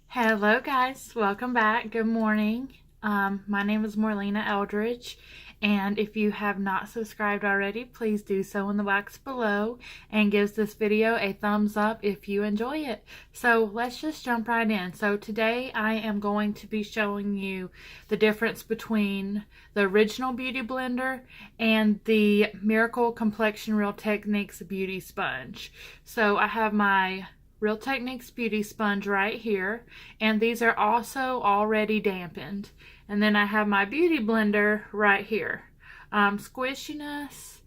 Hello guys, welcome back. Good morning. My name is Morlena Eldridge, and if you have not subscribed already, please do so in the box below and give this video a thumbs up if you enjoy it. So let's just jump right in. So today I am going to be showing you the difference between the original Beauty Blender and the Miracle Complexion Real Techniques Beauty Sponge. So I have my Real Techniques Beauty Sponge right here, and these are also already dampened. And then I have my Beauty Blender right here. Squishiness,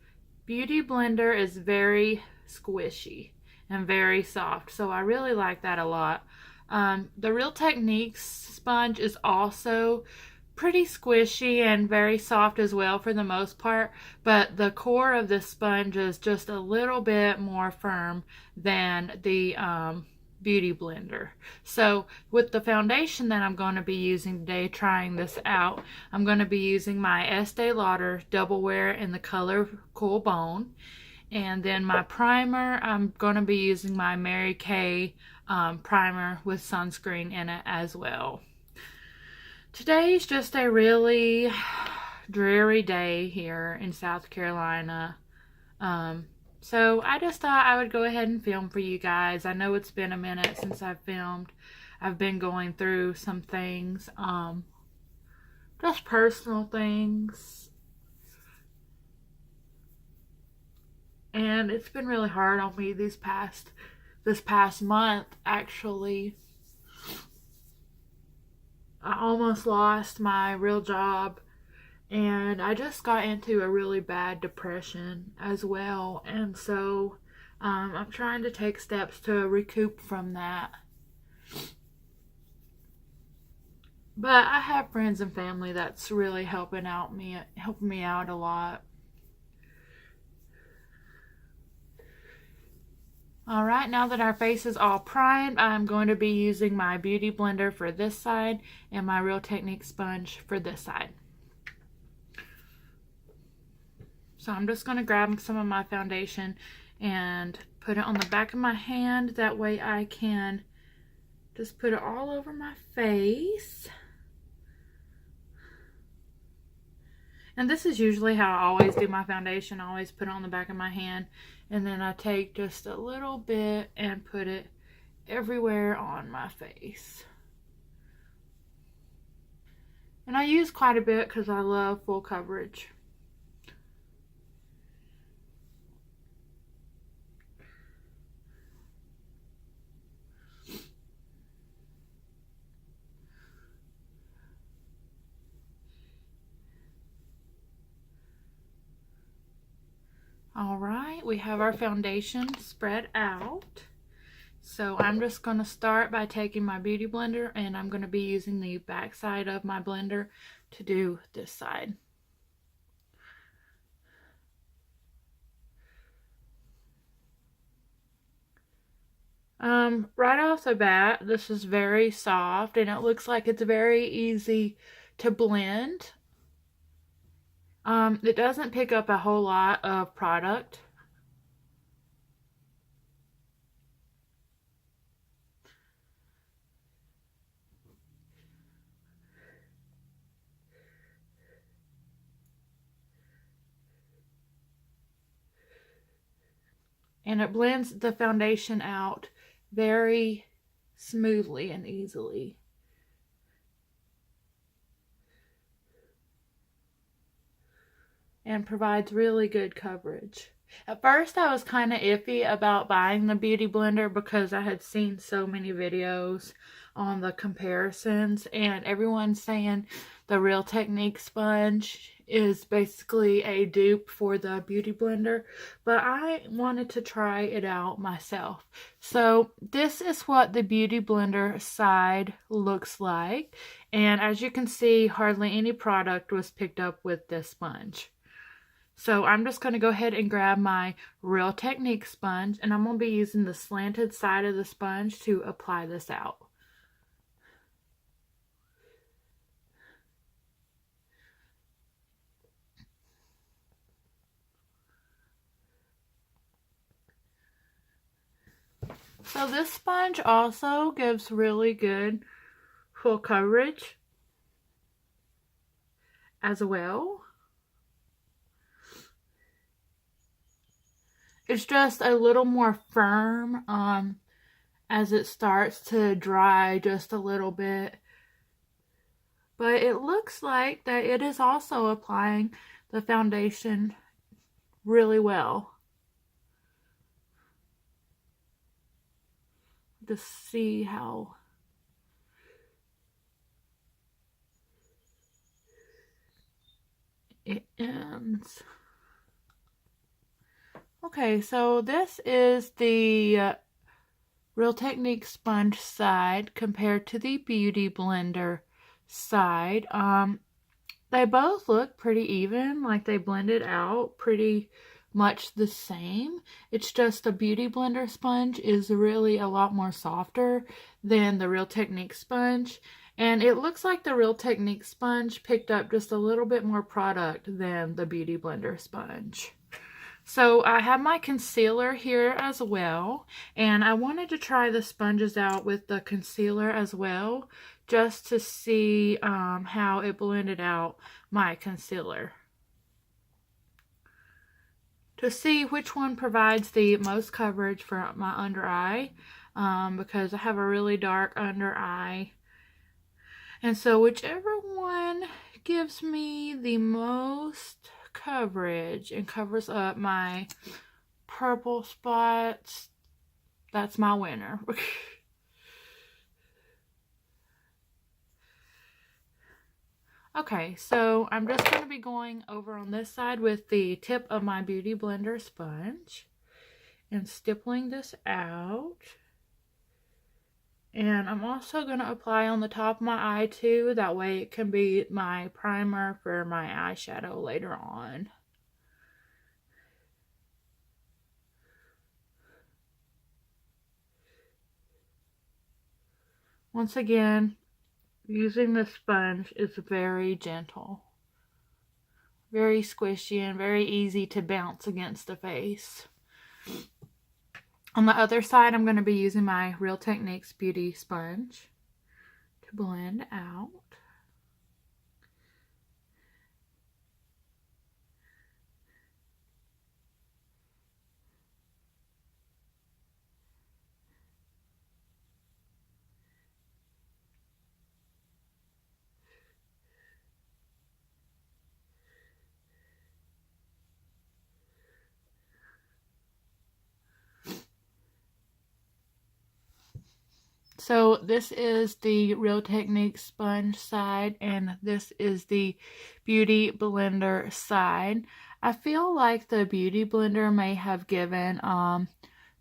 Beauty Blender is very squishy and very soft, so I really like that a lot. The Real Techniques sponge is also pretty squishy and very soft as well for the most part, but the core of the sponge is just a little bit more firm than the Beauty Blender. So with the foundation that I'm going to be using today, trying this out, I'm going to be using my Estee Lauder Double Wear in the color Cool Bone. And then my primer, I'm going to be using my Mary Kay primer with sunscreen in it as well. Today's just a really dreary day here in South Carolina. So I just thought I would go ahead and film for you guys. I know it's been a minute since I've filmed. I've been going through some things, just personal things. And it's been really hard on me this past month, actually. I almost lost my real job, and I just got into a really bad depression as well, and so I'm trying to take steps to recoup from that. But I have friends and family that's really helping me out a lot. Alright, now that our face is all primed, I'm going to be using my Beauty Blender for this side and my Real Techniques sponge for this side. So I'm just going to grab some of my foundation and put it on the back of my hand. That way I can just put it all over my face. And this is usually how I always do my foundation. I always put it on the back of my hand, and then I take just a little bit and put it everywhere on my face. And I use quite a bit because I love full coverage. Alright, we have our foundation spread out. So I'm just going to start by taking my Beauty Blender, and I'm going to be using the back side of my blender to do this side. Right off the bat, this is very soft, and it looks like it's very easy to blend. It doesn't pick up a whole lot of product. And it blends the foundation out very smoothly and easily. And provides really good coverage. At first I was kind of iffy about buying the Beauty Blender because I had seen so many videos on the comparisons, and everyone's saying the Real Techniques sponge is basically a dupe for the Beauty Blender, but I wanted to try it out myself. So this is what the Beauty Blender side looks like, and as you can see, hardly any product was picked up with this sponge. So I'm just going to go ahead and grab my Real Techniques sponge, and I'm going to be using the slanted side of the sponge to apply this out. So this sponge also gives really good full coverage as well. It's just a little more firm as it starts to dry just a little bit. But it looks like that it is also applying the foundation really well. Just see how it ends. Okay, so this is the Real Technique sponge side compared to the Beauty Blender side. They both look pretty even, like they blended out pretty much the same. It's just the Beauty Blender sponge is really a lot more softer than the Real Technique sponge. And it looks like the Real Technique sponge picked up just a little bit more product than the Beauty Blender sponge. So I have my concealer here as well, and I wanted to try the sponges out with the concealer as well, just to see how it blended out my concealer. To see which one provides the most coverage for my under eye, because I have a really dark under eye. And so whichever one gives me the most coverage and covers up my purple spots, that's my winner. Okay, so I'm just going to be going over on this side with the tip of my Beauty Blender sponge and stippling this out. And I'm also going to apply on the top of my eye too. That way it can be my primer for my eyeshadow later on. Once again, using the sponge is very gentle. Very squishy and very easy to bounce against the face. On the other side, I'm going to be using my Real Techniques Beauty Sponge to blend out. So this is the Real Techniques sponge side, and this is the Beauty Blender side. I feel like the Beauty Blender may have given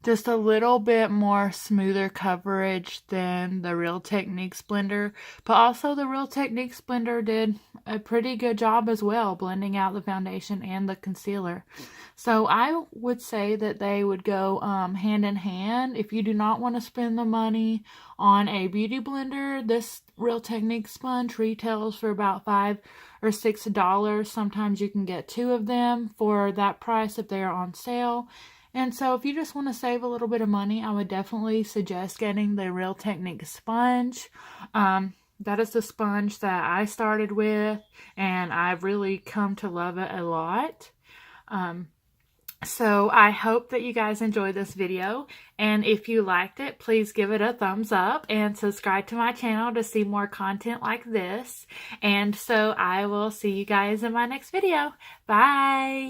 just a little bit more smoother coverage than the Real Techniques blender, but also the Real Techniques blender did a pretty good job as well, blending out the foundation and the concealer. So I would say that they would go hand in hand. If you do not want to spend the money on a beauty blender, this Real Techniques sponge retails for about $5 or $6. Sometimes you can get 2 of them for that price if they are on sale. And so if you just want to save a little bit of money, I would definitely suggest getting the Real Technique sponge. That is the sponge that I started with, and I've really come to love it a lot. So I hope that you guys enjoyed this video, and if you liked it, please give it a thumbs up and subscribe to my channel to see more content like this. And so I will see you guys in my next video. Bye!